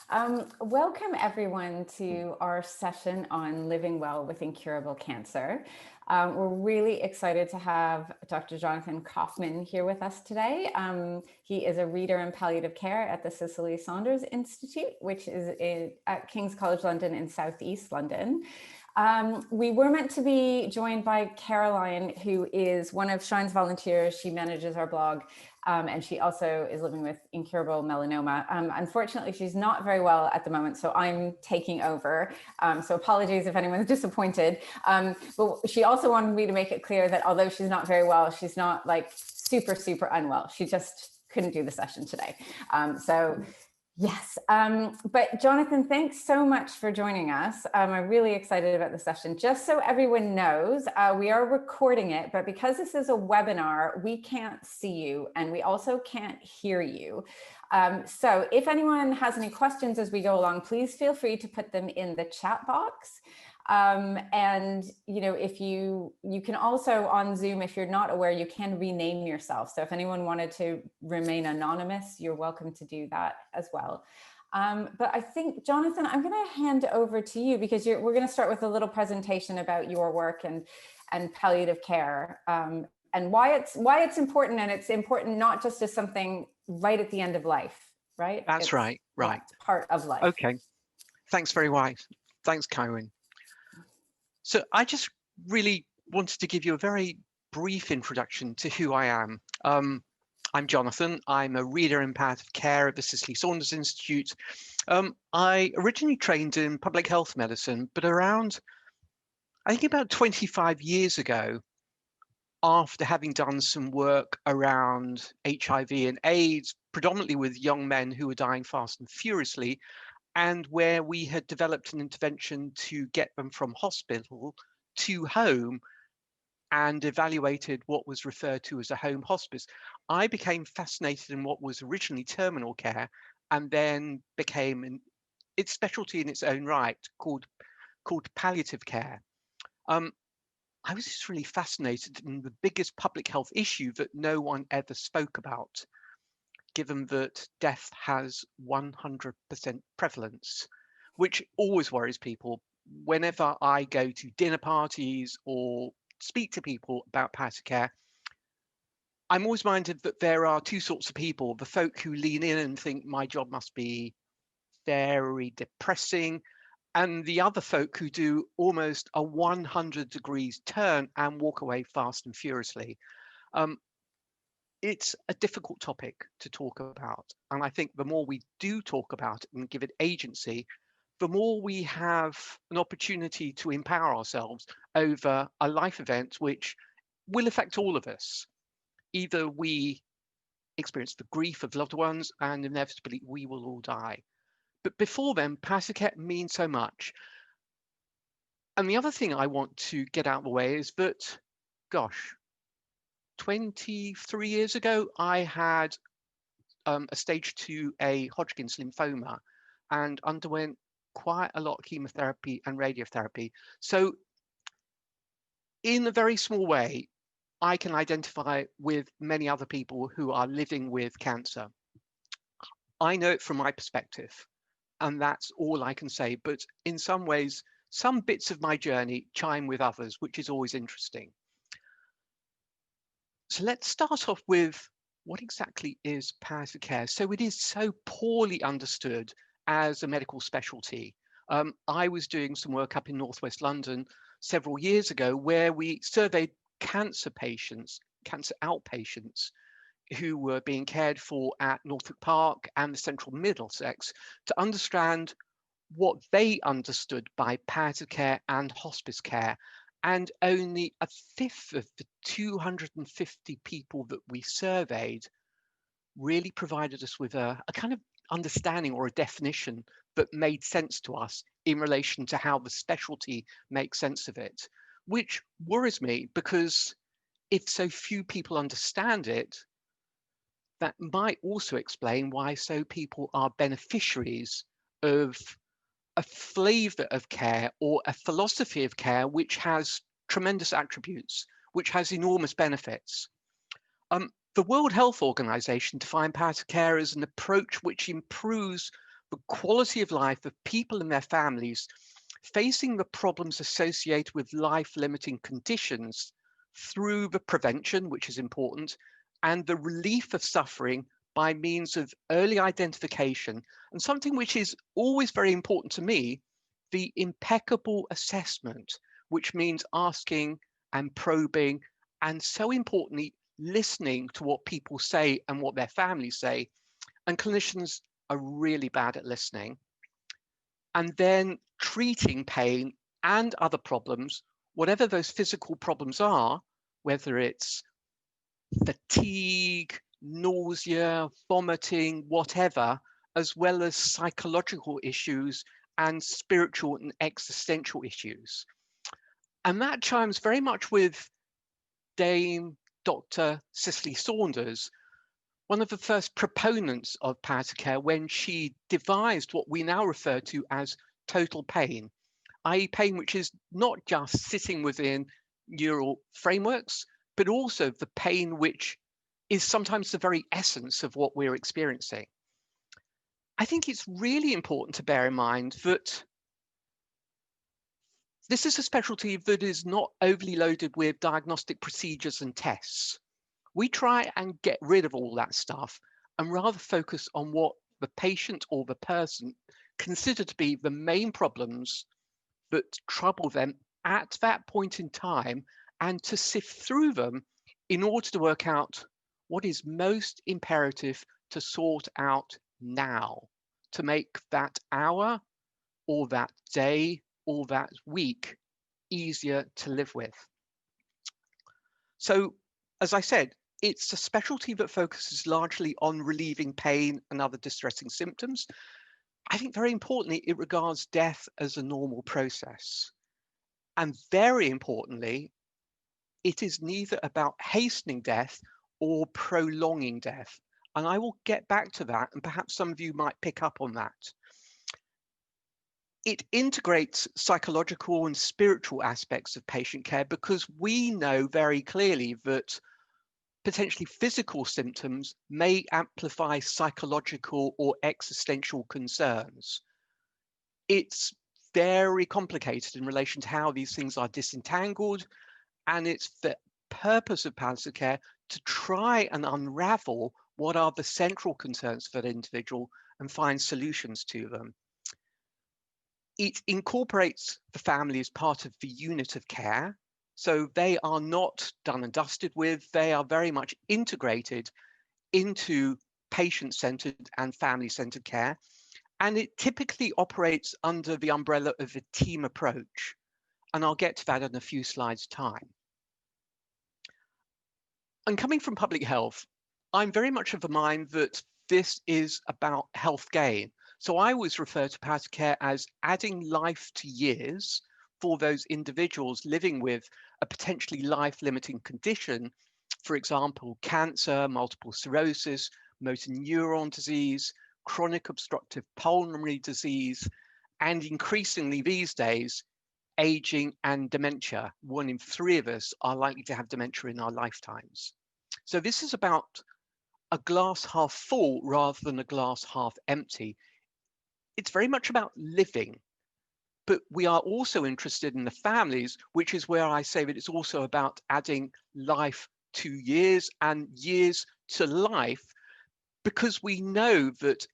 Welcome everyone to our session on living well with incurable cancer. We're really excited to have Dr. Jonathan Kaufman here with us today. He is a reader in palliative care at the Cicely Saunders Institute, which is at King's College London in Southeast London. We were meant to be joined by Caroline, who is one of Shine's volunteers. She manages our blog, and she also is living with incurable melanoma. Unfortunately, she's not very well at the moment, so I'm taking over. So apologies if anyone's disappointed. But she also wanted me to make it clear that although she's not very well, she's not like super unwell. She just couldn't do the session today. Yes, but Jonathan, thanks so much for joining us. I'm really excited about the session. Just so everyone knows, we are recording it, but because this is a webinar, we can't see you and we also can't hear you. So if anyone has any questions as we go along, please feel free to put them in the chat box. And if you can also on Zoom, if you're not aware, you can rename yourself. So if anyone wanted to remain anonymous, you're welcome to do that as well. But I think, Jonathan, I'm going to hand over to you because we're going to start with a little presentation about your work and palliative care, and why it's important. And it's important not just as something right at the end of life, right? That's right. It's part of life. Okay. Thanks very much. Thanks, Karen. So I just really wanted to give you a very brief introduction to who I am. I'm Jonathan. I'm a reader in palliative care at the Cicely Saunders Institute. I originally trained in public health medicine, but around, I think about 25 years ago, after having done some work around HIV and AIDS, predominantly with young men who were dying fast and furiously, and where we had developed an intervention to get them from hospital to home and evaluated what was referred to as a home hospice, I became fascinated in what was originally terminal care and then became its specialty in its own right called palliative care. I was just really fascinated in the biggest public health issue that no one ever spoke about, given that death has 100% prevalence, which always worries people. Whenever I go to dinner parties or speak to people about palliative care, I'm always minded that there are two sorts of people: the folk who lean in and think my job must be very depressing, and the other folk who do almost a 100 degrees turn and walk away fast and furiously. It's a difficult topic to talk about. And I think the more we do talk about it and give it agency, the more we have an opportunity to empower ourselves over a life event which will affect all of us. Either we experience the grief of loved ones and inevitably we will all die. But before then, palliative care means so much. And the other thing I want to get out of the way is that, gosh, 23 years ago, I had a stage 2A Hodgkin's lymphoma and underwent quite a lot of chemotherapy and radiotherapy. So in a very small way, I can identify with many other people who are living with cancer. I know it from my perspective, and that's all I can say. But in some ways, some bits of my journey chime with others, which is always interesting. So let's start off with what exactly is palliative care. So it is so poorly understood as a medical specialty. I was doing some work up in Northwest London several years ago where we surveyed cancer patients, cancer outpatients, who were being cared for at Norfolk Park and the Central Middlesex to understand what they understood by palliative care and hospice care. And only a fifth of the 250 people that we surveyed really provided us with a kind of understanding or a definition that made sense to us in relation to how the specialty makes sense of it, which worries me because if so few people understand it, that might also explain why so people are beneficiaries of a flavor of care or a philosophy of care which has tremendous attributes, which has enormous benefits. The World Health Organization defined palliative care as an approach which improves the quality of life of people and their families facing the problems associated with life-limiting conditions through the prevention, which is important, and the relief of suffering by means of early identification, and something which is always very important to me, the impeccable assessment, which means asking and probing, and so importantly, listening to what people say and what their families say. And clinicians are really bad at listening. And then treating pain and other problems, whatever those physical problems are, whether it's fatigue, nausea, vomiting, whatever, as well as psychological issues and spiritual and existential issues. And that chimes very much with Dame Dr. Cicely Saunders, one of the first proponents of palliative care, when she devised what we now refer to as total pain, i.e. pain which is not just sitting within neural frameworks, but also the pain which is sometimes the very essence of what we're experiencing. I think it's really important to bear in mind that this is a specialty that is not overly loaded with diagnostic procedures and tests. We try and get rid of all that stuff and rather focus on what the patient or the person consider to be the main problems that trouble them at that point in time, and to sift through them in order to work out what is most imperative to sort out now, to make that hour or that day or that week easier to live with. So, as I said, it's a specialty that focuses largely on relieving pain and other distressing symptoms. I think very importantly, it regards death as a normal process. And very importantly, it is neither about hastening death or prolonging death. And I will get back to that, and perhaps some of you might pick up on that. It integrates psychological and spiritual aspects of patient care because we know very clearly that potentially physical symptoms may amplify psychological or existential concerns. It's very complicated in relation to how these things are disentangled, and it's the purpose of palliative care to try and unravel what are the central concerns for the individual and find solutions to them. It incorporates the family as part of the unit of care. So they are not done and dusted with, they are very much integrated into patient-centered and family-centered care. And it typically operates under the umbrella of a team approach. And I'll get to that in a few slides' time. And coming from public health, I'm very much of the mind that this is about health gain. So I always refer to palliative care as adding life to years for those individuals living with a potentially life-limiting condition, for example, cancer, multiple sclerosis, motor neuron disease, chronic obstructive pulmonary disease, and increasingly these days, aging and dementia. 1 in 3 of us are likely to have dementia in our lifetimes. So this is about a glass half full rather than a glass half empty. It's very much about living, but we are also interested in the families, which is where I say that it's also about adding life to years and years to life, because we know that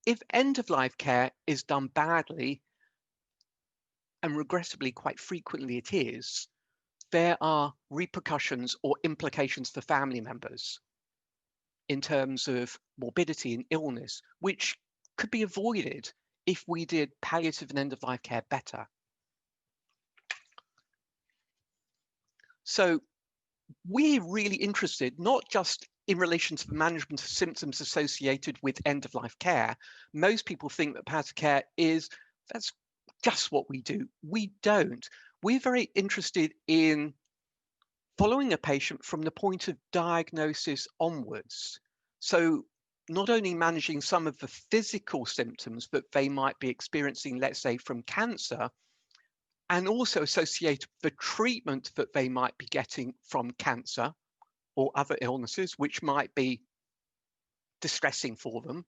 if end-of-life care is done badly, and regrettably quite frequently it is, there are repercussions or implications for family members in terms of morbidity and illness, which could be avoided if we did palliative and end-of-life care better. So we're really interested, not just in relation to the management of symptoms associated with end-of-life care. Most people think that palliative care that's just what we do. We don't. We're very interested in following a patient from the point of diagnosis onwards. So not only managing some of the physical symptoms that they might be experiencing, let's say from cancer, and also associate the treatment that they might be getting from cancer or other illnesses, which might be distressing for them,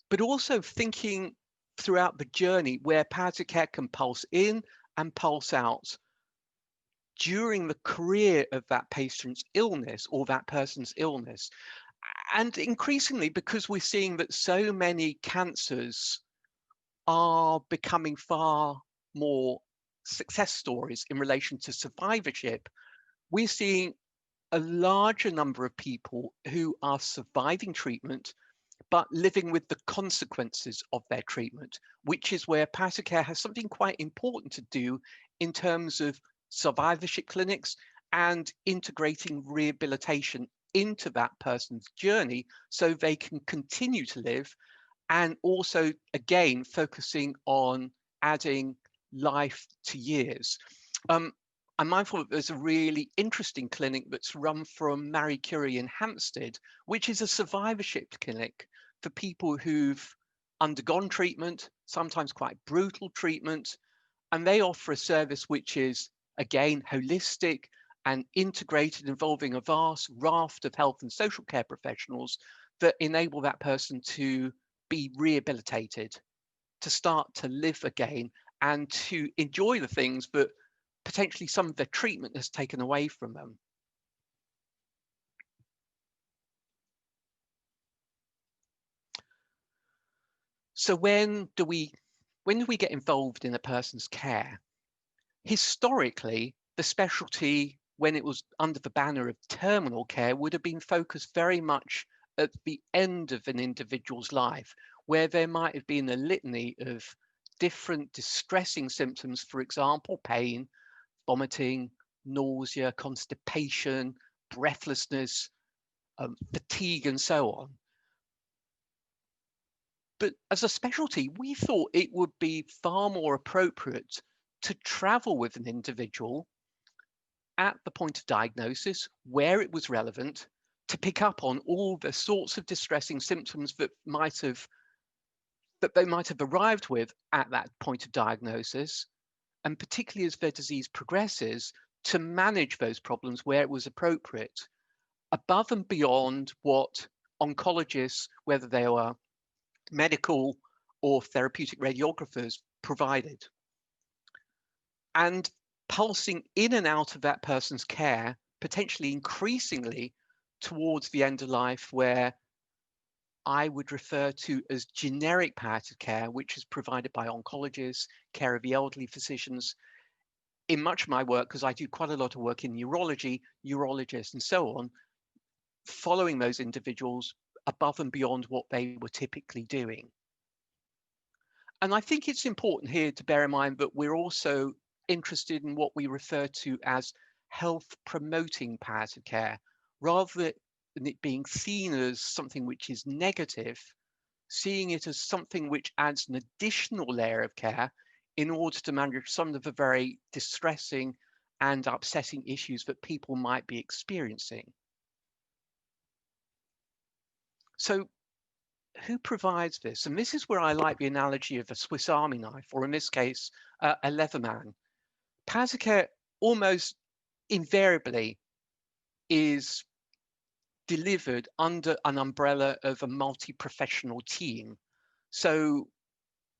but also thinking throughout the journey where palliative care can pulse in and pulse out during the career of that patient's illness or that person's illness. And increasingly, because we're seeing that so many cancers are becoming far more success stories in relation to survivorship, we're seeing a larger number of people who are surviving treatment but living with the consequences of their treatment, which is where palliative care has something quite important to do in terms of survivorship clinics and integrating rehabilitation into that person's journey so they can continue to live, and also, again, focusing on adding life to years. I'm mindful that there's a really interesting clinic that's run from Marie Curie in Hampstead, which is a survivorship clinic for people who've undergone treatment, sometimes quite brutal treatment, and they offer a service which is, again, holistic and integrated, involving a vast raft of health and social care professionals that enable that person to be rehabilitated, to start to live again, and to enjoy the things that potentially some of their treatment has taken away from them. So when do we get involved in a person's care? Historically, the specialty, when it was under the banner of terminal care, would have been focused very much at the end of an individual's life, where there might have been a litany of different distressing symptoms, for example, pain, vomiting, nausea, constipation, breathlessness, fatigue, and so on. But as a specialty, we thought it would be far more appropriate to travel with an individual at the point of diagnosis, where it was relevant, to pick up on all the sorts of distressing symptoms that they might have arrived with at that point of diagnosis, and particularly as their disease progresses, to manage those problems where it was appropriate, above and beyond what oncologists, whether they were medical or therapeutic radiographers, provided. And pulsing in and out of that person's care, potentially increasingly towards the end of life, where I would refer to as generic palliative care, which is provided by oncologists, care of the elderly, physicians. In much of my work, because I do quite a lot of work in neurology, urologists, and so on, following those individuals above and beyond what they were typically doing. And I think it's important here to bear in mind that we're also interested in what we refer to as health promoting palliative care, rather than it being seen as something which is negative, seeing it as something which adds an additional layer of care in order to manage some of the very distressing and upsetting issues that people might be experiencing. So who provides this? And this is where I like the analogy of a Swiss Army knife, or in this case, a Leatherman. Palliative care almost invariably is delivered under an umbrella of a multi-professional team. So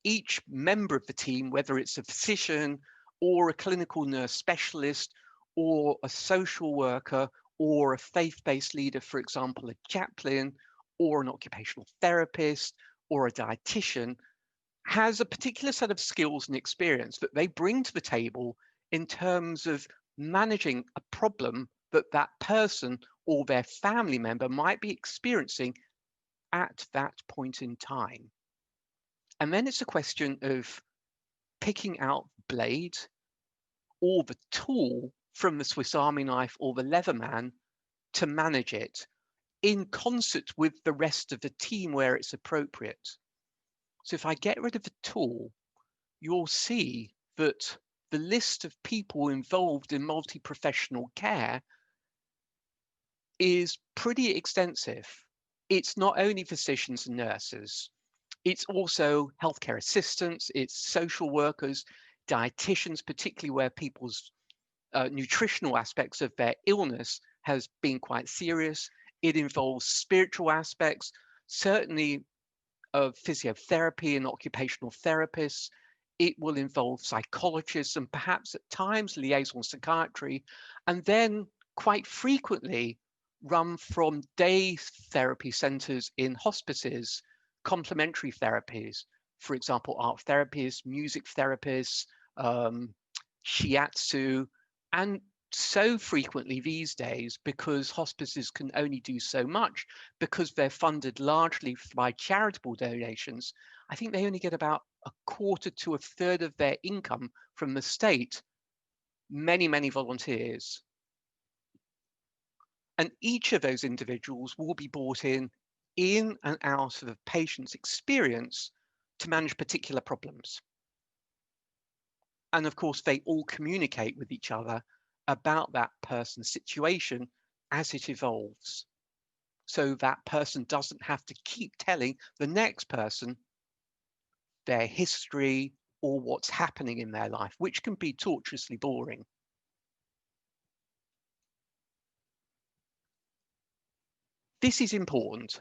each member of the team, whether it's a physician or a clinical nurse specialist or a social worker or a faith-based leader, for example, a chaplain or an occupational therapist or a dietitian, has a particular set of skills and experience that they bring to the table in terms of managing a problem that that person or their family member might be experiencing at that point in time. And then it's a question of picking out the blade or the tool from the Swiss Army knife or the Leatherman to manage it in concert with the rest of the team where it's appropriate. So if I get rid of the tool, you'll see that the list of people involved in multi-professional care is pretty extensive. It's not only physicians and nurses, it's also healthcare assistants, it's social workers, dietitians, particularly where people's nutritional aspects of their illness has been quite serious. It involves spiritual aspects, certainly of physiotherapy and occupational therapists. It will involve psychologists and perhaps at times liaison psychiatry, and then quite frequently run from day therapy centres in hospices, complementary therapies, for example, art therapists, music therapists, shiatsu, and so frequently these days, because hospices can only do so much because they're funded largely by charitable donations. I think they only get about a quarter to a third of their income from the state. Many volunteers. And each of those individuals will be brought in and out of a patient's experience to manage particular problems. And of course, they all communicate with each other about that person's situation as it evolves. So that person doesn't have to keep telling the next person their history or what's happening in their life, which can be torturously boring. This is important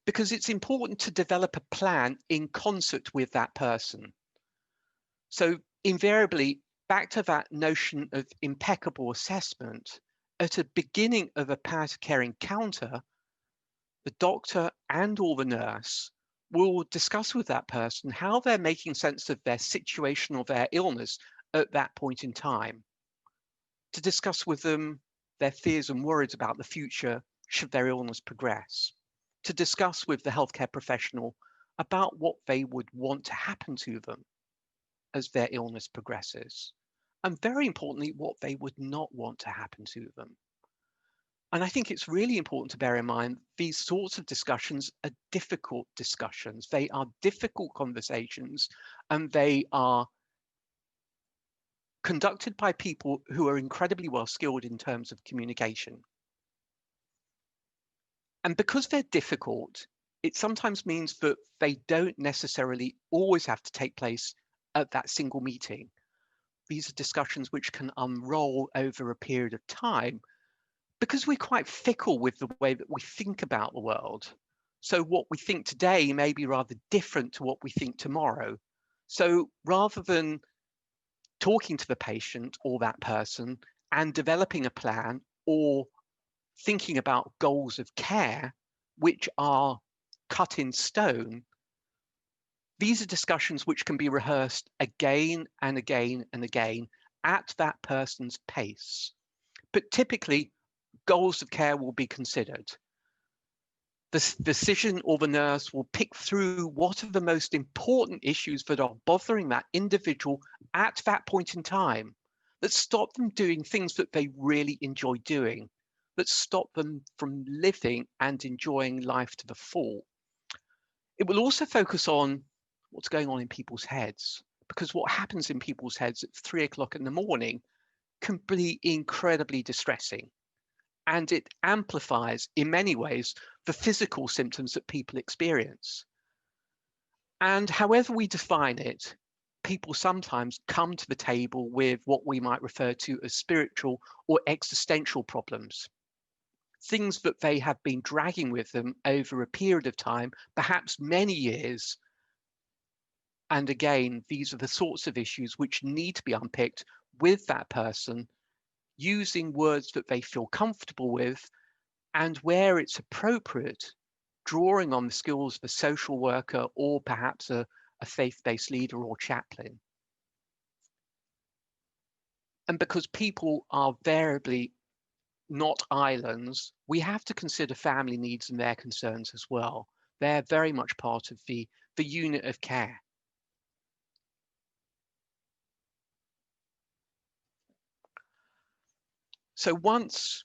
because it's important to develop a plan in concert with that person. So invariably, back to that notion of impeccable assessment, at the beginning of a palliative care encounter, the doctor and or the nurse will discuss with that person how they're making sense of their situation or their illness at that point in time, to discuss with them their fears and worries about the future should their illness progress, to discuss with the healthcare professional about what they would want to happen to them as their illness progresses, and very importantly, what they would not want to happen to them. And I think it's really important to bear in mind these sorts of discussions are difficult discussions. They are difficult conversations, and they are conducted by people who are incredibly well skilled in terms of communication. And because they're difficult, it sometimes means that they don't necessarily always have to take place at that single meeting. These are discussions which can unroll over a period of time because we're quite fickle with the way that we think about the world. So what we think today may be rather different to what we think tomorrow. So rather than talking to the patient or that person and developing a plan or thinking about goals of care, which are cut in stone, these are discussions which can be rehearsed again and again and again at that person's pace. But typically, goals of care will be considered. The physician or the nurse will pick through what are the most important issues that are bothering that individual at that point in time, that stop them doing things that they really enjoy doing, that stop them from living and enjoying life to the full. It will also focus on what's going on in people's heads, because what happens in people's heads at 3 o'clock in the morning can be incredibly distressing. And it amplifies, in many ways, the physical symptoms that people experience. And however we define it, people sometimes come to the table with what we might refer to as spiritual or existential problems. Things that they have been dragging with them over a period of time, perhaps many years. And again, these are the sorts of issues which need to be unpicked with that person, using words that they feel comfortable with, and where it's appropriate, drawing on the skills of a social worker or perhaps a faith-based leader or chaplain. And because people are variably not islands, we have to consider family needs and their concerns as well. They're very much part of the unit of care. So once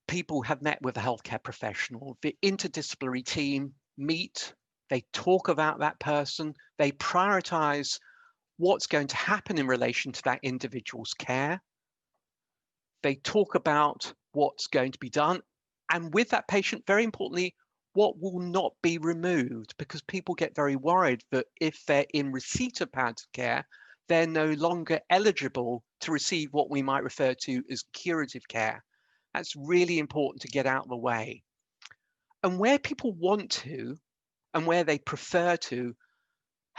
people have met with a healthcare professional, the interdisciplinary team meet, they talk about that person, they prioritize what's going to happen in relation to that individual's care. They talk about what's going to be done, and with that patient, very importantly, what will not be removed, because people get very worried that if they're in receipt of palliative care, they're no longer eligible to receive what we might refer to as curative care. That's really important to get out of the way. And where people want to, and where they prefer to,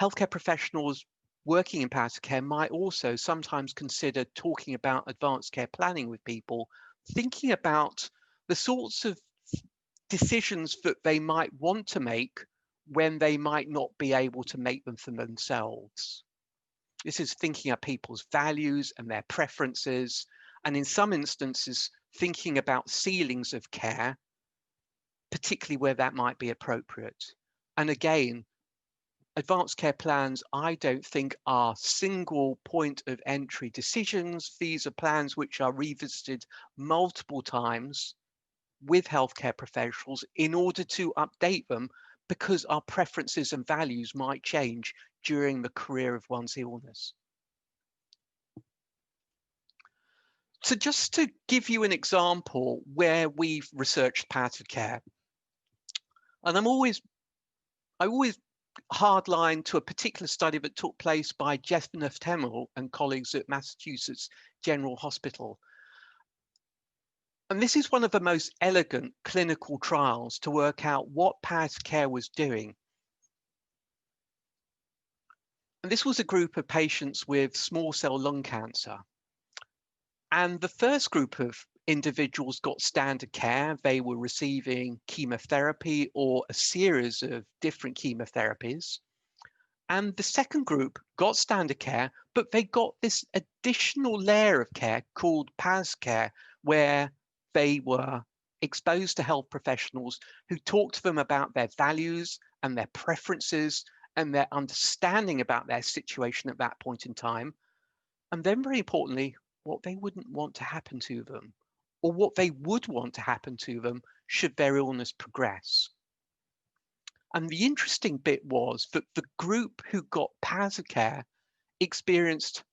healthcare professionals working in palliative care might also sometimes consider talking about advanced care planning with people, thinking about the sorts of decisions that they might want to make when they might not be able to make them for themselves. This is thinking of people's values and their preferences, and in some instances, thinking about ceilings of care, particularly where that might be appropriate. And again, advanced care plans, I don't think, are single point of entry decisions. These are plans which are revisited multiple times with healthcare professionals in order to update them, because our preferences and values might change during the career of one's illness. So just to give you an example where we've researched palliative care, and I always hardline to a particular study that took place by Jonathan Kaufman and colleagues at Massachusetts General Hospital. And this is one of the most elegant clinical trials to work out what palliative care was doing. And this was a group of patients with small cell lung cancer. And the first group of individuals got standard care. They were receiving chemotherapy or a series of different chemotherapies. And the second group got standard care, but they got this additional layer of care called PAS care, where they were exposed to health professionals who talked to them about their values and their preferences and their understanding about their situation at that point in time. And then, very importantly, what they wouldn't want to happen to them, or what they would want to happen to them should their illness progress. And the interesting bit was that the group who got PAS care experienced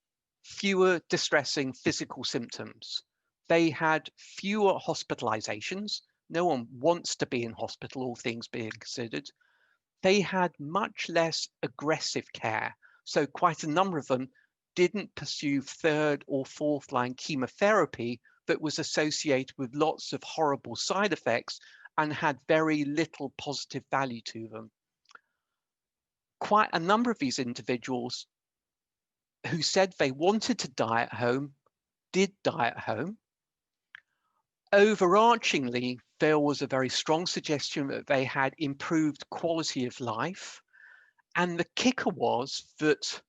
fewer distressing physical symptoms. They had fewer hospitalizations. No one wants to be in hospital, all things being considered. They had much less aggressive care. So quite a number of them didn't pursue third or fourth line chemotherapy that was associated with lots of horrible side effects and had very little positive value to them. Quite a number of these individuals who said they wanted to die at home did die at home. Overarchingly, there was a very strong suggestion that they had improved quality of life. And the kicker was that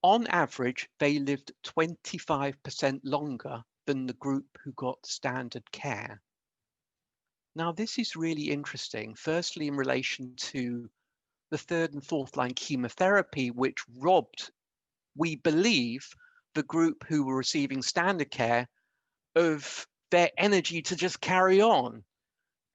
on average, they lived 25% longer than the group who got standard care. Now, this is really interesting, firstly, in relation to the third and fourth line chemotherapy, which robbed, we believe, the group who were receiving standard care of their energy to just carry on.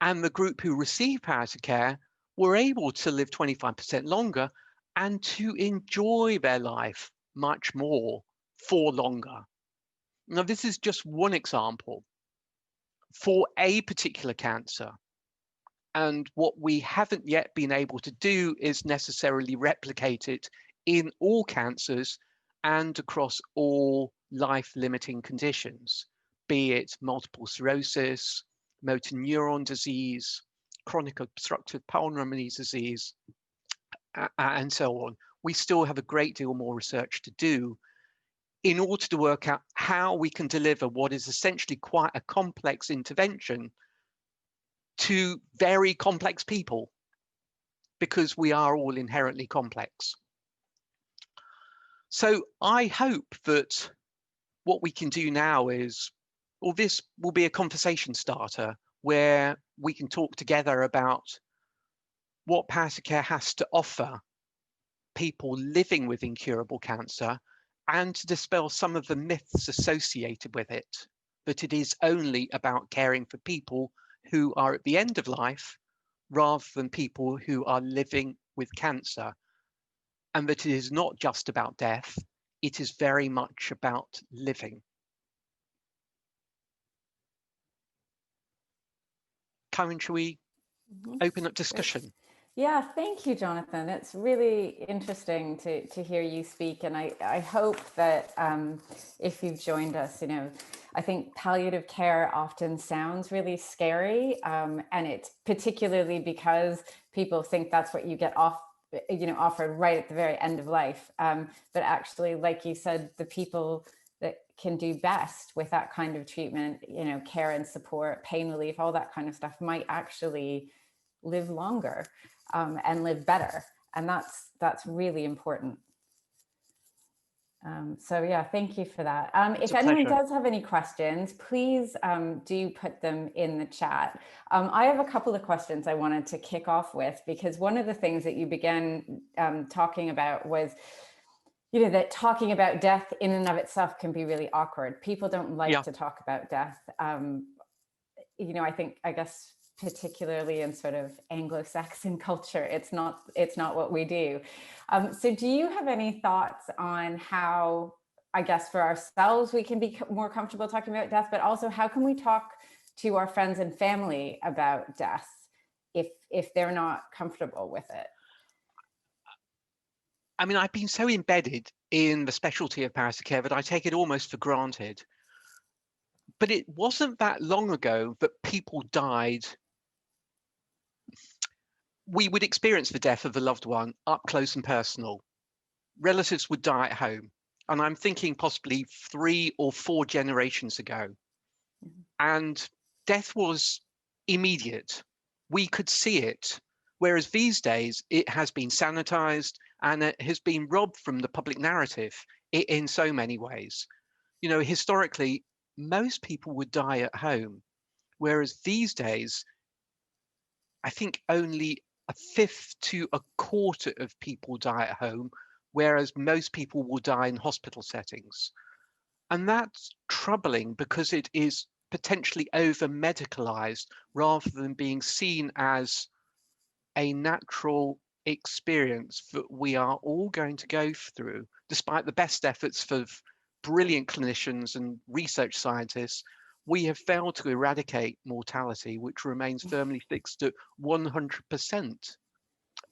And the group who received palliative care were able to live 25% longer and to enjoy their life much more for longer. Now, this is just one example for a particular cancer. And what we haven't yet been able to do is necessarily replicate it in all cancers and across all life-limiting conditions, be it multiple sclerosis, motor neuron disease, chronic obstructive pulmonary disease, and so on. We still have a great deal more research to do in order to work out how we can deliver what is essentially quite a complex intervention to very complex people, because we are all inherently complex. So I hope that what we can do now is, well, this will be a conversation starter where we can talk together about what palliative care has to offer people living with incurable cancer, and to dispel some of the myths associated with it, that it is only about caring for people who are at the end of life rather than people who are living with cancer, and that it is not just about death, it is very much about living. Karen, shall we open up discussion? Yeah, thank you, Jonathan. It's really interesting to hear you speak. And I hope that if you've joined us, I think palliative care often sounds really scary. And it's particularly because people think that's what you get offered right at the very end of life. But actually, like you said, the people that can do best with that kind of treatment, care and support, pain relief, all that kind of stuff might actually live longer. And live better. And that's really important. So yeah, thank you for that. If anyone does have any questions, please do put them in the chat. I have a couple of questions I wanted to kick off with, because one of the things that you began talking about was, that talking about death in and of itself can be really awkward. People don't like to talk about death. I guess particularly in sort of Anglo-Saxon culture, it's not what we do. So do you have any thoughts on how, I guess for ourselves, we can be more comfortable talking about death, but also how can we talk to our friends and family about death if they're not comfortable with it? I mean, I've been so embedded in the specialty of palliative care that I take it almost for granted. But it wasn't that long ago that people died. We would experience the death of a loved one up close and personal. Relatives would die at home. And I'm thinking possibly 3 or 4 generations ago. And death was immediate. We could see it. Whereas these days, it has been sanitized and it has been robbed from the public narrative in so many ways. Historically, most people would die at home. Whereas these days, I think only a fifth to a quarter of people die at home, whereas most people will die in hospital settings. And that's troubling because it is potentially over medicalized rather than being seen as a natural experience that we are all going to go through, despite the best efforts of brilliant clinicians and research scientists. We have failed to eradicate mortality, which remains firmly fixed at 100%.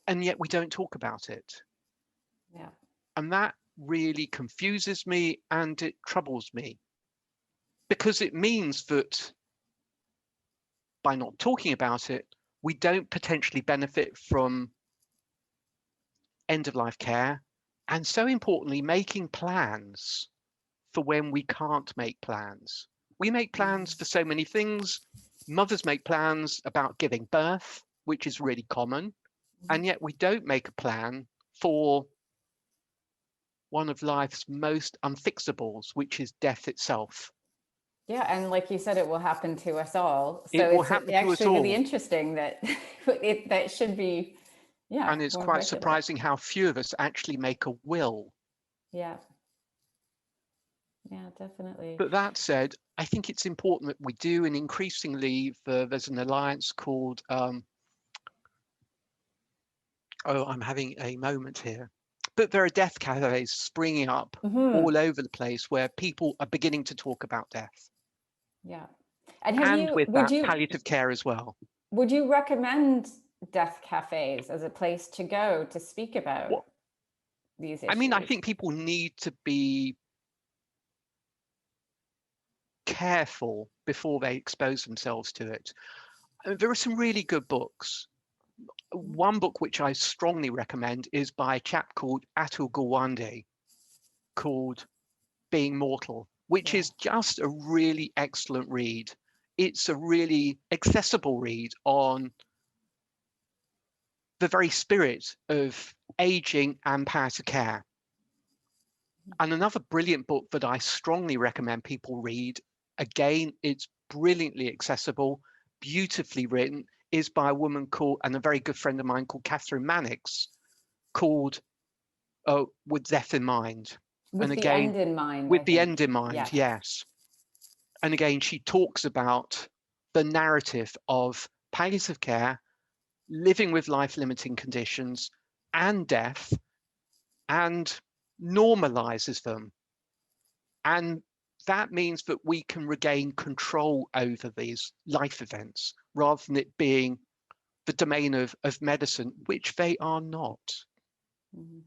And yet we don't talk about it. Yeah. And that really confuses me and it troubles me, because it means that by not talking about it, we don't potentially benefit from end-of-life care, and so importantly, making plans for when we can't make plans. We make plans for so many things. Mothers make plans about giving birth, which is really common, and yet we don't make a plan for one of life's most unfixables, which is death itself. Yeah, and like you said, it will happen to us all. So It will it's happen to us actually really all. interesting that that should be, And it's quite surprising how few of us actually make a will. Yeah. Yeah, definitely. But that said, I think it's important that we do, and increasingly there's an alliance called, I'm having a moment here. But there are death cafes springing up all over the place where people are beginning to talk about death. Yeah. And with that, palliative care as well. Would you recommend death cafes as a place to go to speak about these issues? I mean, I think people need to be careful before they expose themselves to it. There are some really good books. One book which I strongly recommend is by a chap called Atul Gawande, called Being Mortal, which is just a really excellent read. It's a really accessible read on the very spirit of aging and palliative care. And another brilliant book that I strongly recommend people read, again, it's brilliantly accessible, beautifully written, is by a woman called, and a very good friend of mine called Catherine Mannix, called With Death in Mind. With the end in mind. With the end in mind, yes. And again, she talks about the narrative of palliative care, living with life-limiting conditions and death, and normalizes them. And that means that we can regain control over these life events rather than it being the domain of medicine, which they are not. Mhm.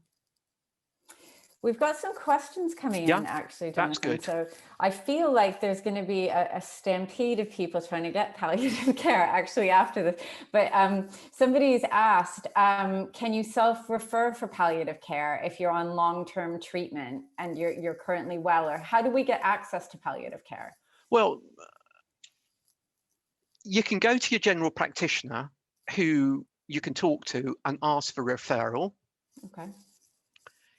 We've got some questions coming Yeah, in, actually, that's Jonathan. good. So I feel like there's going to be a stampede of people trying to get palliative care actually after this. But somebody's asked, can you self-refer for palliative care if you're on long-term treatment and you're currently well? Or how do we get access to palliative care? Well, you can go to your general practitioner who you can talk to and ask for referral. Okay.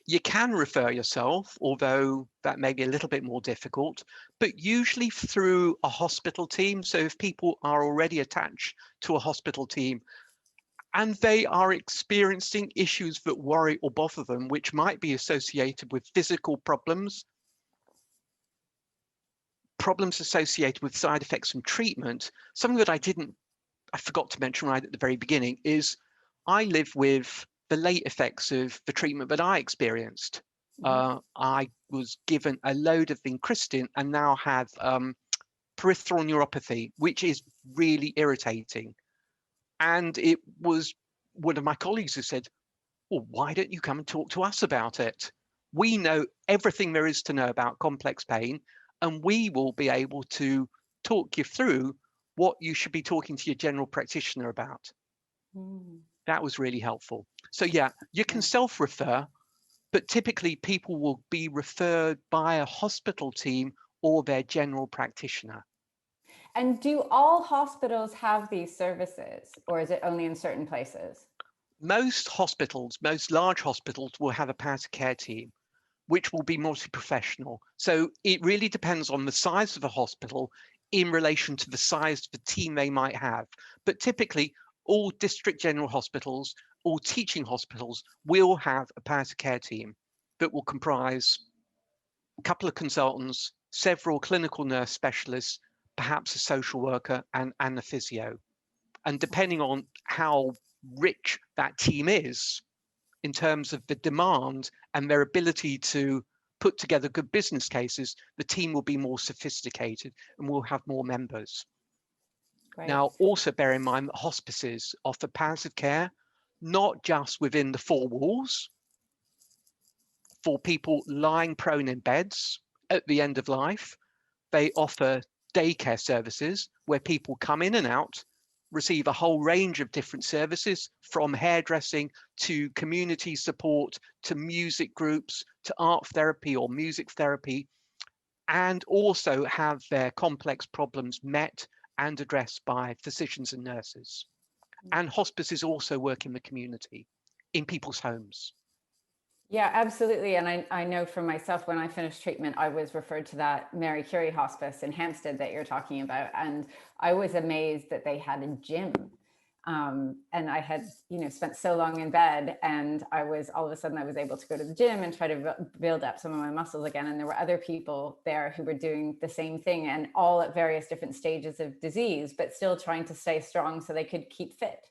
You can refer yourself, although that may be a little bit more difficult, but usually through a hospital team. So if people are already attached to a hospital team and they are experiencing issues that worry or bother them, which might be associated with physical problems associated with side effects from treatment, something that I forgot to mention right at the very beginning is I live with the late effects of the treatment that I experienced. I was given a load of vincristine and now have peripheral neuropathy, which is really irritating. And it was one of my colleagues who said, well, why don't you come and talk to us about it? We know everything there is to know about complex pain, and we will be able to talk you through what you should be talking to your general practitioner about. That was really helpful. So yeah, you can self-refer, but typically people will be referred by a hospital team or their general practitioner. And do all hospitals have these services, or is it only in certain places? Most hospitals, most large hospitals will have a palliative care team, which will be multi-professional. So it really depends on the size of the hospital in relation to the size of the team they might have. But typically, all district general hospitals, all teaching hospitals will have a palliative care team that will comprise a couple of consultants, several clinical nurse specialists, perhaps a social worker and a physio. And depending on how rich that team is in terms of the demand and their ability to put together good business cases, the team will be more sophisticated and will have more members. Great. Now, also bear in mind that hospices offer palliative care, not just within the four walls for people lying prone in beds at the end of life. They offer daycare services where people come in and out, receive a whole range of different services from hairdressing to community support to music groups to art therapy or music therapy, and also have their complex problems met and addressed by physicians and nurses. And hospices also work in the community, in people's homes. Yeah, absolutely. And I know for myself, when I finished treatment, I was referred to that Mary Curie hospice in Hampstead that you're talking about. And I was amazed that they had a gym. And I had, spent so long in bed, and all of a sudden I was able to go to the gym and try to build up some of my muscles again. And there were other people there who were doing the same thing, and all at various different stages of disease, but still trying to stay strong so they could keep fit.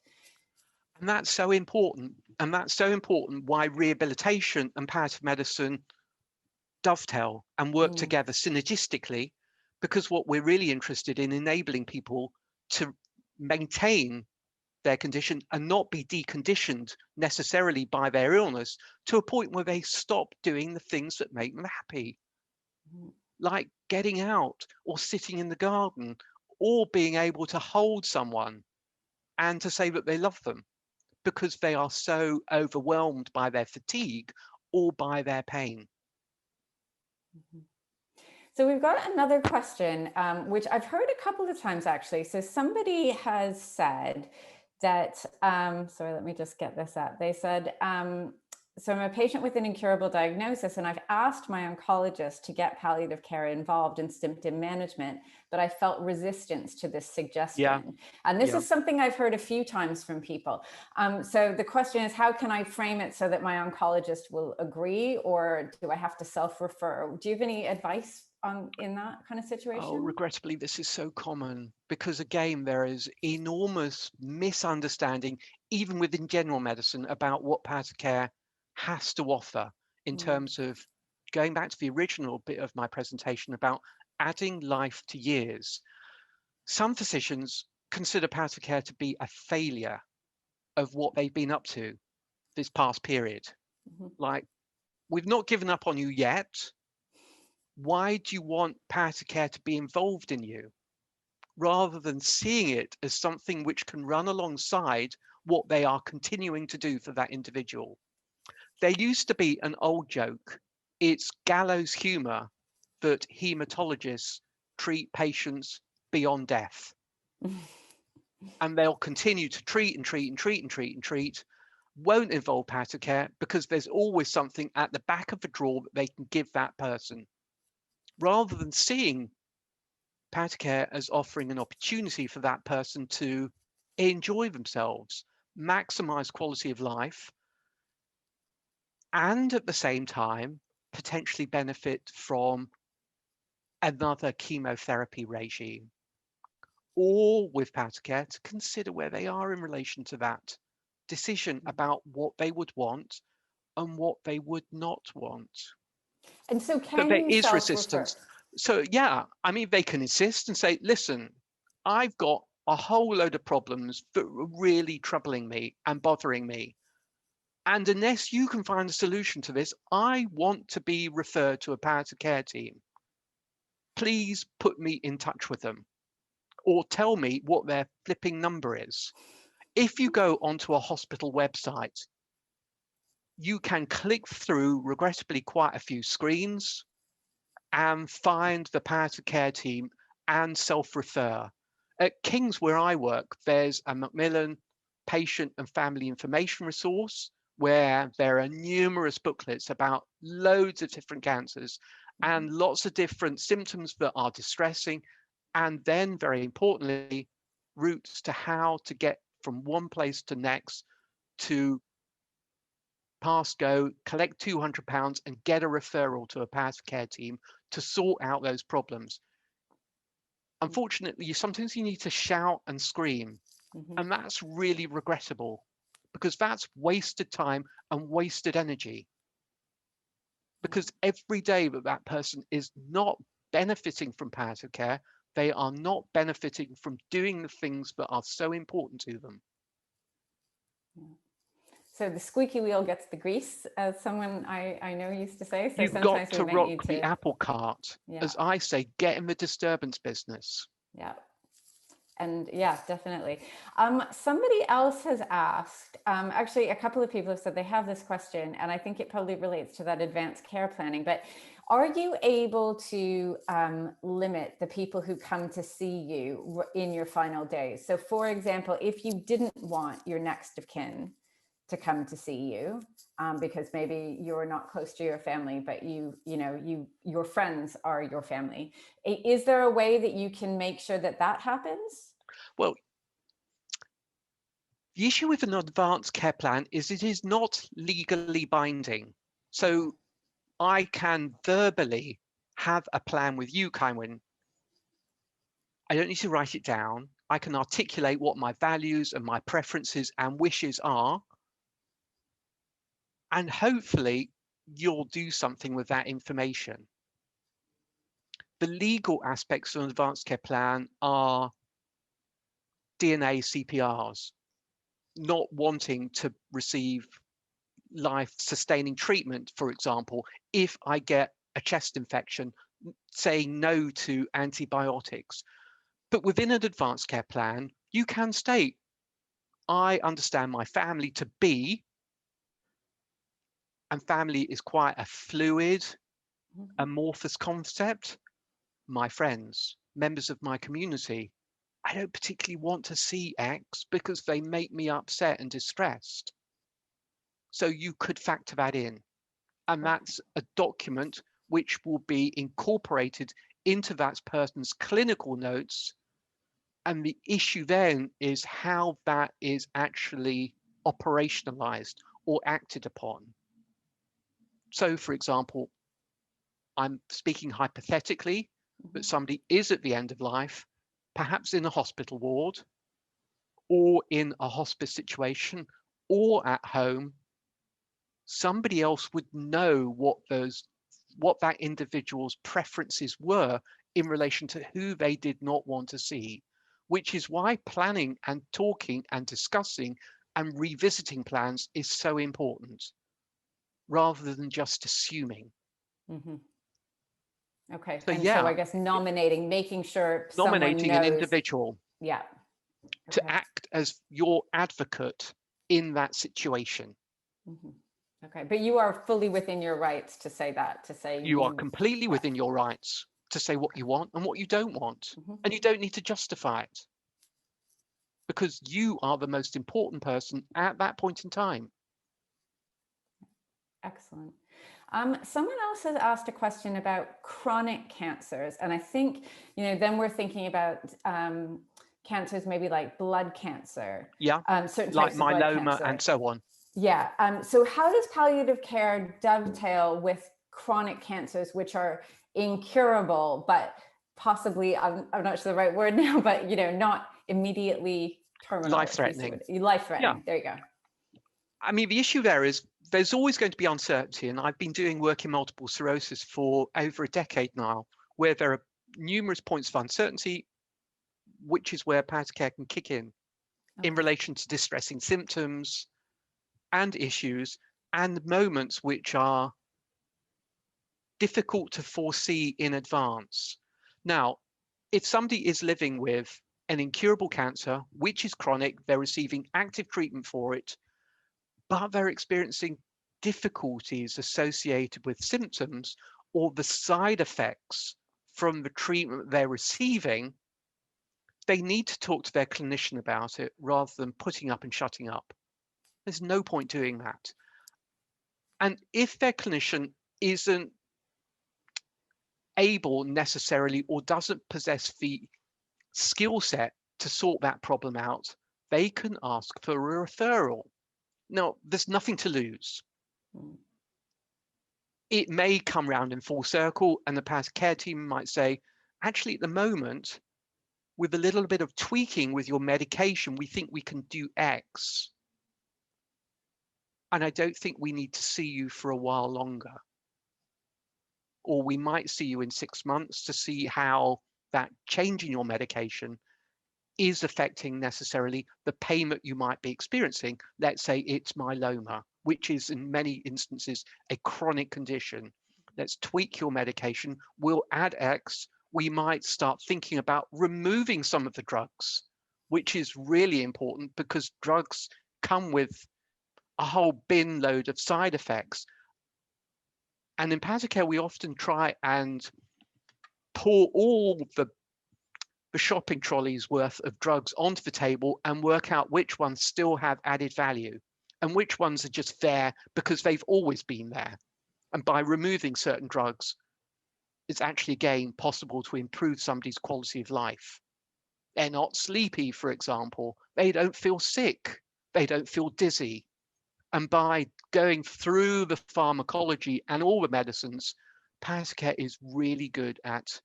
And that's so important. And that's so important why rehabilitation and palliative medicine dovetail and work together synergistically, because what we're really interested in enabling people to maintain their condition and not be deconditioned necessarily by their illness to a point where they stop doing the things that make them happy, like getting out or sitting in the garden or being able to hold someone and to say that they love them, because they are so overwhelmed by their fatigue or by their pain. So we've got another question, which I've heard a couple of times actually. So somebody has said that, sorry, let me just get this up. They said, so I'm a patient with an incurable diagnosis, and I've asked my oncologist to get palliative care involved in symptom management, but I felt resistance to this suggestion. Yeah. And this is something I've heard a few times from people. So the question is, how can I frame it so that my oncologist will agree, or do I have to self-refer? Do you have any advice in that kind of situation? Oh, regrettably, this is so common because, again, there is enormous misunderstanding, even within general medicine, about what palliative care has to offer in terms of going back to the original bit of my presentation about adding life to years. Some physicians consider palliative care to be a failure of what they've been up to this past period. Like, we've not given up on you yet. Why do you want palliative care to be involved in you? Rather than seeing it as something which can run alongside what they are continuing to do for that individual. There used to be an old joke. It's gallows humor that hematologists treat patients beyond death. And they'll continue to treat and treat and treat and treat and treat, won't involve palliative care because there's always something at the back of the drawer that they can give that person. Rather than seeing palliative care as offering an opportunity for that person to enjoy themselves, maximize quality of life, and at the same time, potentially benefit from another chemotherapy regime, or with palliative care to consider where they are in relation to that decision about what they would want and what they would not want. And so But can there you is self-refer? resistance. So yeah, I mean, they can insist and say, listen, I've got a whole load of problems that are really troubling me and bothering me. And unless you can find a solution to this, I want to be referred to a palliative care team. Please put me in touch with them or tell me what their flipping number is. If you go onto a hospital website, you can click through, regrettably, quite a few screens and find the palliative care team and self-refer. At King's, where I work, there's a Macmillan patient and family information resource where there are numerous booklets about loads of different cancers and lots of different symptoms that are distressing. And then, very importantly, routes to how to get from one place to next to pass go, collect £200 and get a referral to a palliative care team to sort out those problems. Unfortunately, sometimes you need to shout and scream, and that's really regrettable because that's wasted time and wasted energy. Because every day that that person is not benefiting from palliative care, they are not benefiting from doing the things that are so important to them. So the squeaky wheel gets the grease, as someone I know used to say. So You've sometimes got to we might need rock the apple cart. Yeah. As I say, get in the disturbance business. Yeah. And yeah, definitely. Somebody else has asked, actually a couple of people have said they have this question, and I think it probably relates to that advanced care planning, but are you able to limit the people who come to see you in your final days? So for example, if you didn't want your next of kin to come to see you, because maybe you're not close to your family, but your friends are your family. Is there a way that you can make sure that that happens? Well, the issue with an advanced care plan is it is not legally binding. So I can verbally have a plan with you, Kaiwen. I don't need to write it down. I can articulate what my values and my preferences and wishes are. And hopefully you'll do something with that information. The legal aspects of an advanced care plan are DNA CPRs, not wanting to receive life-sustaining treatment, for example, if I get a chest infection, saying no to antibiotics. But within an advanced care plan, you can state, I understand my family to be, and family is quite a fluid, amorphous concept, my friends, members of my community. I don't particularly want to see X because they make me upset and distressed. So you could factor that in. And that's a document which will be incorporated into that person's clinical notes. And the issue then is how that is actually operationalized or acted upon. So, for example, I'm speaking hypothetically, but somebody is at the end of life, perhaps in a hospital ward or in a hospice situation or at home. Somebody else would know what that individual's preferences were in relation to who they did not want to see, which is why planning and talking and discussing and revisiting plans is so important, rather than just assuming. Mm-hmm. Okay. So And so yeah, I guess nominating, making sure someone nominating an knows. individual Yeah. to Okay. act as your advocate in that situation. Mm-hmm. Okay. But you are fully within your rights to say that, to say You are completely yeah. within your rights to say what you want and what you don't want. Mm-hmm. And you don't need to justify it, because you are the most important person at that point in time. Excellent. Someone else has asked a question about chronic cancers. And I think, then we're thinking about cancers, maybe like blood cancer, Yeah, certain like types of blood myeloma cancer. and so on. Yeah. So how does palliative care dovetail with chronic cancers, which are incurable, but possibly, I'm not sure the right word now, but, not immediately terminal. Life-threatening. Life-threatening. Yeah. There you go. I mean, the issue there is there's always going to be uncertainty. And I've been doing work in multiple sclerosis for over a decade now, where there are numerous points of uncertainty, which is where palliative care can kick in relation to distressing symptoms and issues and moments which are difficult to foresee in advance. Now, if somebody is living with an incurable cancer, which is chronic, they're receiving active treatment for it, but they're experiencing difficulties associated with symptoms or the side effects from the treatment they're receiving, they need to talk to their clinician about it rather than putting up and shutting up. There's no point doing that. And if their clinician isn't able necessarily or doesn't possess the skill set to sort that problem out, they can ask for a referral. Now, there's nothing to lose. It may come round in full circle and the palliative care team might say, actually, at the moment, with a little bit of tweaking with your medication, we think we can do X. And I don't think we need to see you for a while longer. Or we might see you in 6 months to see how that change in your medication is affecting necessarily the pain that you might be experiencing. Let's say it's myeloma, which is in many instances a chronic condition. Let's tweak your medication. We'll add X. We might start thinking about removing some of the drugs, which is really important because drugs come with a whole bin load of side effects. And in palliative care, we often try and pour all the shopping trolleys worth of drugs onto the table and work out which ones still have added value and which ones are just there because they've always been there. And by removing certain drugs, it's actually again possible to improve somebody's quality of life. They're not sleepy, for example. They don't feel sick. They don't feel dizzy. And by going through the pharmacology and all the medicines, palliative care is really good at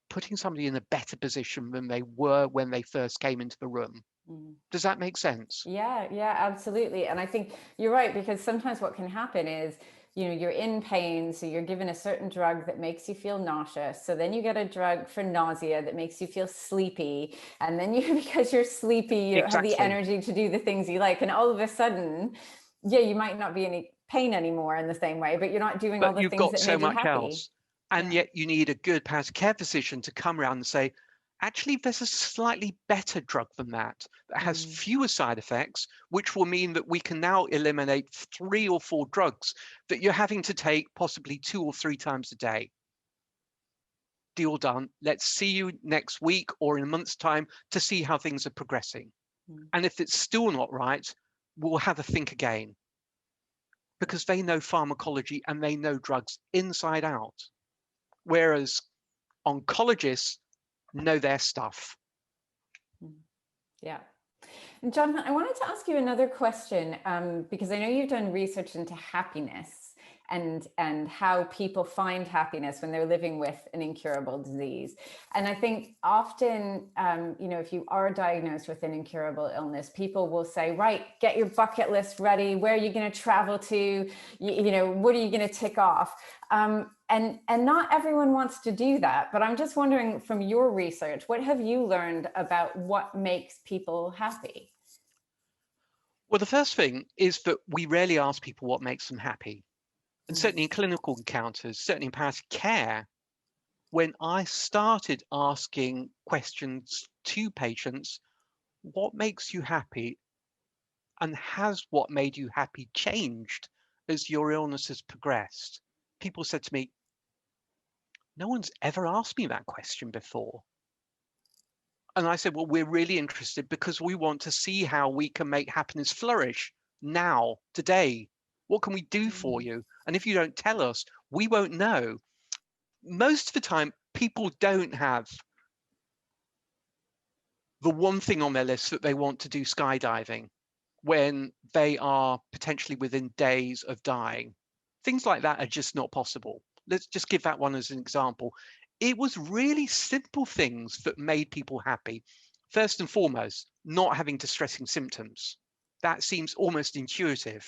putting somebody in a better position than they were when they first came into the room. Does that make sense? Yeah, absolutely. And I think you're right, because sometimes what can happen is, you're in pain, so you're given a certain drug that makes you feel nauseous. So then you get a drug for nausea that makes you feel sleepy. And then because you're sleepy, you don't have the energy to do the things you like. And all of a sudden, you might not be in pain anymore in the same way, but you're not doing all the things that made you happy. Else. And yet you need a good palliative care physician to come around and say, actually, there's a slightly better drug than that has fewer side effects, which will mean that we can now eliminate 3 or 4 drugs that you're having to take possibly 2 or 3 times a day. Deal done. Let's see you next week or in a month's time to see how things are progressing. And if it's still not right, we'll have a think again. Because they know pharmacology and they know drugs inside out. Whereas oncologists know their stuff. Yeah. And Jonathan, I wanted to ask you another question, because I know you've done research into happiness and how people find happiness when they're living with an incurable disease. And I think often, if you are diagnosed with an incurable illness, people will say, right, get your bucket list ready. Where are you going to travel to? What are you going to tick off? And not everyone wants to do that, but I'm just wondering, from your research, what have you learned about what makes people happy? Well, the first thing is that we rarely ask people what makes them happy. And certainly in clinical encounters, certainly in palliative care, when I started asking questions to patients, what makes you happy? And has what made you happy changed as your illness has progressed? People said to me, no one's ever asked me that question before. And I said, well, we're really interested because we want to see how we can make happiness flourish now, today. What can we do for you? And if you don't tell us, we won't know. Most of the time, people don't have the one thing on their list that they want to do skydiving when they are potentially within days of dying. Things like that are just not possible. Let's just give that one as an example. It was really simple things that made people happy. First and foremost, not having distressing symptoms. That seems almost intuitive.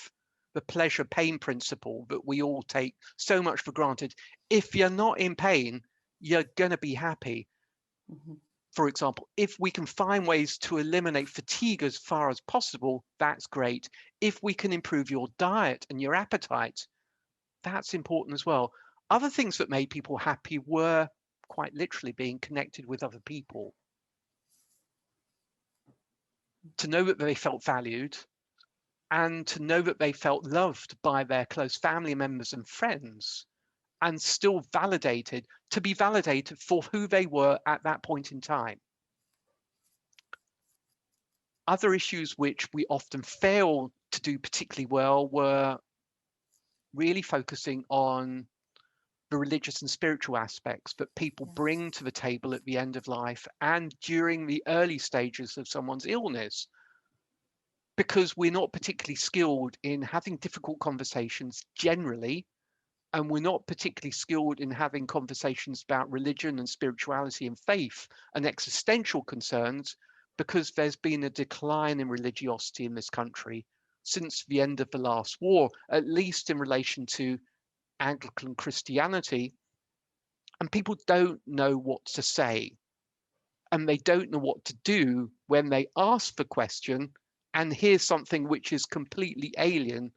The pleasure pain principle that we all take so much for granted. If you're not in pain, you're going to be happy. For example, if we can find ways to eliminate fatigue as far as possible, that's great. If we can improve your diet and your appetite, that's important as well. Other things that made people happy were quite literally being connected with other people. To know that they felt valued and to know that they felt loved by their close family members and friends, and still validated, to be validated for who they were at that point in time. Other issues which we often fail to do particularly well were really focusing on the religious and spiritual aspects that people bring to the table at the end of life and during the early stages of someone's illness, because we're not particularly skilled in having difficult conversations generally, and we're not particularly skilled in having conversations about religion and spirituality and faith and existential concerns, because there's been a decline in religiosity in this country since the end of the last war, at least in relation to Anglican Christianity. And people don't know what to say, and they don't know what to do when they ask the question and hear something which is completely alien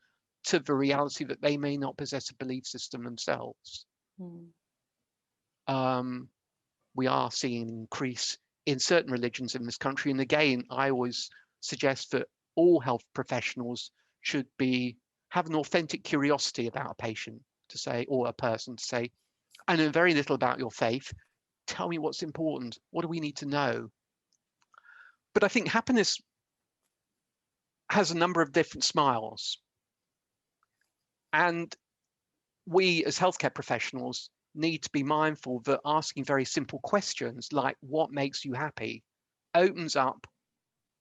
to the reality that they may not possess a belief system themselves. We are seeing an increase in certain religions in this country. And again, I always suggest that all health professionals should have an authentic curiosity about a patient to say, or a person to say, I know very little about your faith. Tell me what's important. What do we need to know? But I think happiness has a number of different smiles. And we as healthcare professionals need to be mindful that asking very simple questions like what makes you happy opens up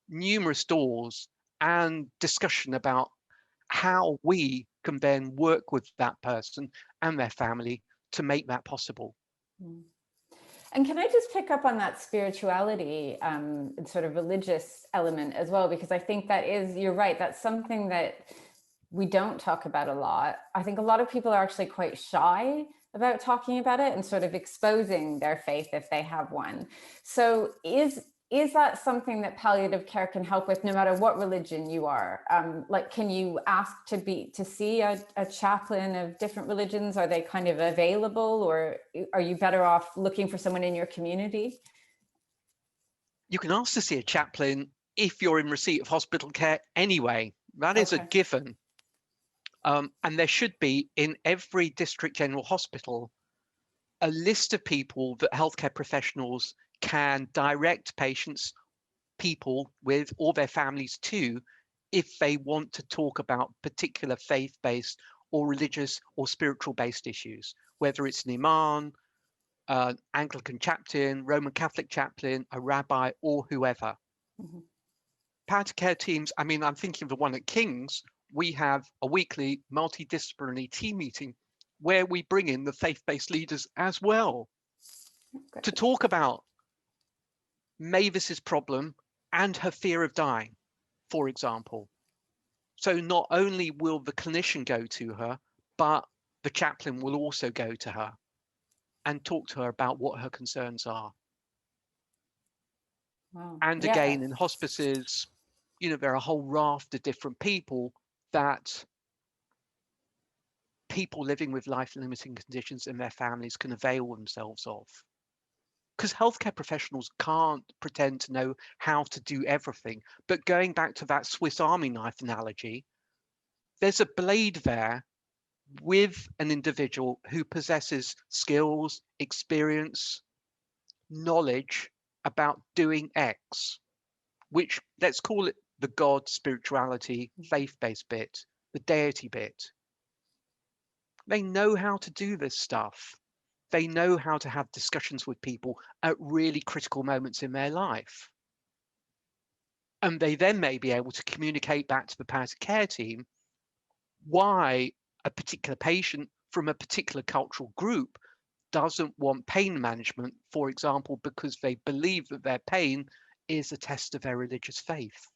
numerous doors and discussion about how we can then work with that person and their family to make that possible. And can I just pick up on that spirituality and sort of religious element as well? Because I think that is, you're right, that's something that we don't talk about a lot. I think a lot of people are actually quite shy about talking about it and sort of exposing their faith if they have one. So is that something that palliative care can help with, no matter what religion you are? Like, can you ask to see a chaplain of different religions? Are they kind of available, or are you better off looking for someone in your community? You can ask to see a chaplain if you're in receipt of hospital care anyway. That is a given. And there should be in every district general hospital a list of people that healthcare professionals can direct people with, or their families to, if they want to talk about particular faith-based or religious or spiritual-based issues, whether it's an imam, Anglican chaplain, Roman Catholic chaplain, a rabbi, or whoever. Palliative care teams, I mean, I'm thinking of the one at King's, we have a weekly multidisciplinary team meeting where we bring in the faith-based leaders as well to talk about Mavis's problem and her fear of dying, for example. So not only will the clinician go to her, but the chaplain will also go to her and talk to her about what her concerns are. Wow. And again, in hospices, there are a whole raft of different people that people living with life-limiting conditions and their families can avail themselves of. Because healthcare professionals can't pretend to know how to do everything. But going back to that Swiss Army knife analogy, there's a blade there with an individual who possesses skills, experience, knowledge about doing X, which, let's call it the God, spirituality, faith-based bit, the deity bit. They know how to do this stuff. They know how to have discussions with people at really critical moments in their life. And they then may be able to communicate back to the palliative care team why a particular patient from a particular cultural group doesn't want pain management, for example, because they believe that their pain is a test of their religious faith,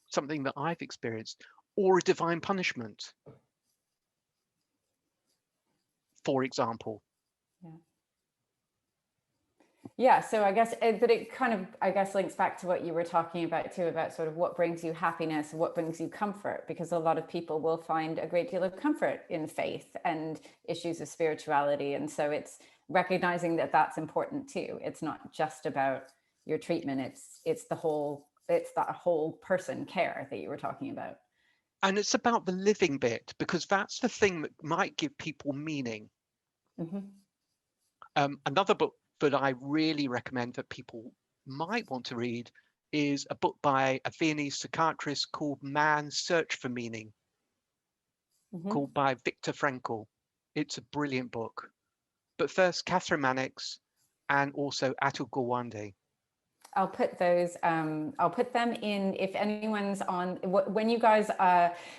something that I've experienced, or a divine punishment, for example. Yeah, so I guess, but it kind of, I guess, links back to what you were talking about too, about sort of what brings you happiness, what brings you comfort, because a lot of people will find a great deal of comfort in faith and issues of spirituality. And so it's recognizing that that's important too. It's not just about your treatment, it's that whole person care that you were talking about. And it's about the living bit, because that's the thing that might give people meaning. Another book that I really recommend that people might want to read is a book by a Viennese psychiatrist called Man's Search for Meaning, called by Viktor Frankl. It's a brilliant book. But first, Catherine Mannix and also Atul Gawande. I'll put those, I'll put them in, if anyone's on, when you guys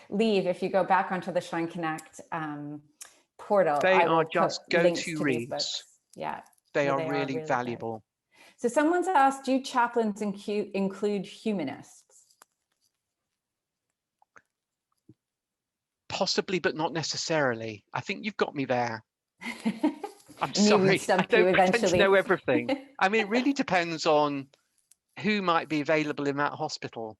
leave, if you go back onto the Shine Connect portal, They I are will just put links go-to to these books. reads. Yeah. They are really valuable. Good. So someone's asked, do chaplains include humanists? Possibly, but not necessarily. I think you've got me there. I'm Knew sorry, we'd stump I you don't pretend to eventually. know everything. I mean, it really depends on who might be available in that hospital,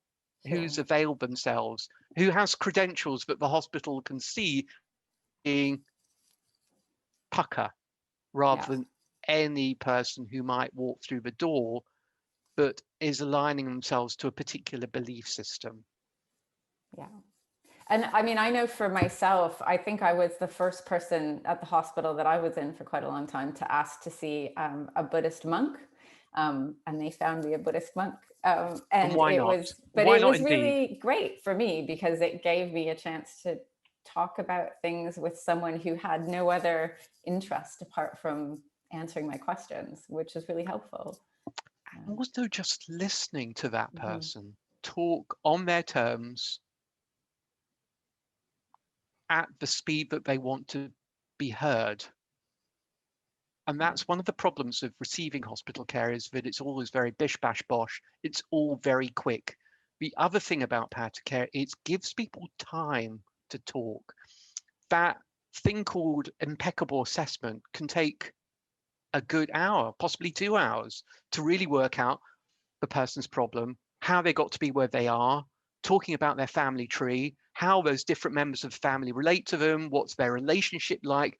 who's availed themselves, who has credentials that the hospital can see being pucker, rather than any person who might walk through the door but is aligning themselves to a particular belief system. Yeah. And I mean, I know for myself, I think I was the first person at the hospital that I was in for quite a long time to ask to see a Buddhist monk. And they found me a Buddhist monk. And why it not? was, but Why it not was indeed? really great for me because it gave me a chance to talk about things with someone who had no other interest apart from answering my questions, which was really helpful. And also just listening to that person talk on their terms at the speed that they want to be heard. And that's one of the problems of receiving hospital care, is that it's always very bish bash bosh. It's all very quick. The other thing about palliative care, it gives people time to talk. That thing called impeccable assessment can take a good hour, possibly 2 hours, to really work out the person's problem, how they got to be where they are, talking about their family tree, how those different members of the family relate to them, what's their relationship like,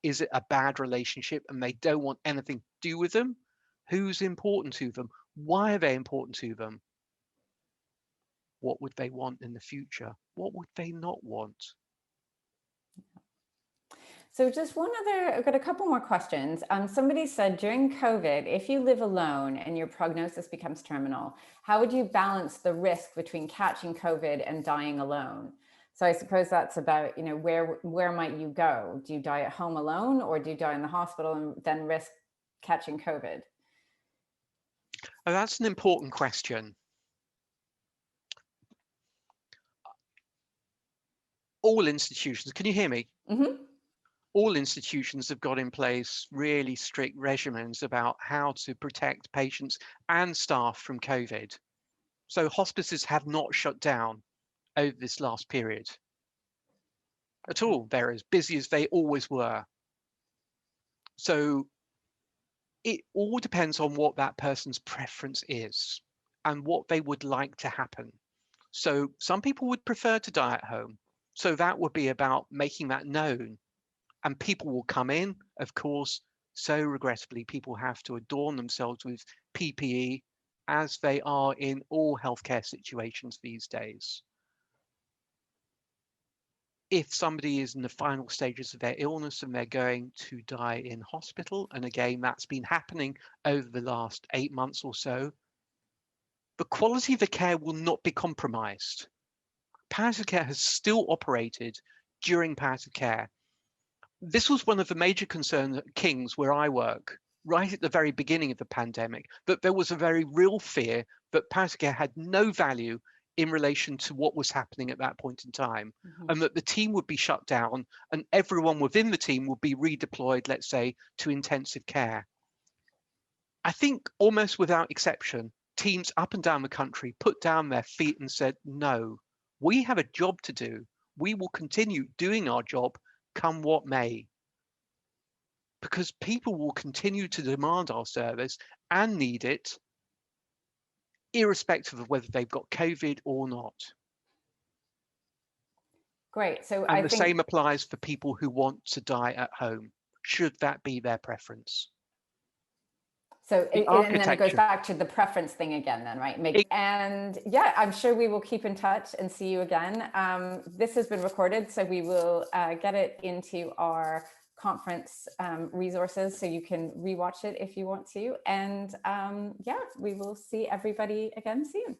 is it a bad relationship and they don't want anything to do with them? Who's important to them? Why are they important to them? What would they want in the future? What would they not want? So just one other, I've got a couple more questions. Somebody said during COVID, if you live alone and your prognosis becomes terminal, how would you balance the risk between catching COVID and dying alone? So I suppose that's about, where might you go? Do you die at home alone or do you die in the hospital and then risk catching COVID? Oh, that's an important question. All institutions, can you hear me? Mm-hmm. All institutions have got in place really strict regimens about how to protect patients and staff from COVID. So hospices have not shut down over this last period at all. They're as busy as they always were. So it all depends on what that person's preference is. and what they would like to happen. So some people would prefer to die at home. So that would be about making that known. And people will come in, of course. So regrettably, people have to adorn themselves with PPE, as they are in all healthcare situations these days. If somebody is in the final stages of their illness and they're going to die in hospital, and again, that's been happening over the last 8 months or so, the quality of the care will not be compromised. Palliative care has still operated during palliative care. This was one of the major concerns at King's, where I work, right at the very beginning of the pandemic, that there was a very real fear that palliative care had no value in relation to what was happening at that point in time, and that the team would be shut down and everyone within the team would be redeployed, let's say, to intensive care. I think almost without exception, teams up and down the country put down their feet and said, no, we have a job to do. We will continue doing our job, come what may. Because people will continue to demand our service and need it, irrespective of whether they've got COVID or not. Great. So And I the think same applies for people who want to die at home, should that be their preference. so The and then it goes architecture. back to the preference thing again then, right? And yeah, I'm sure we will keep in touch and see you again. This has been recorded, so we will get it into our conference resources so you can rewatch it if you want to. And yeah, we will see everybody again soon.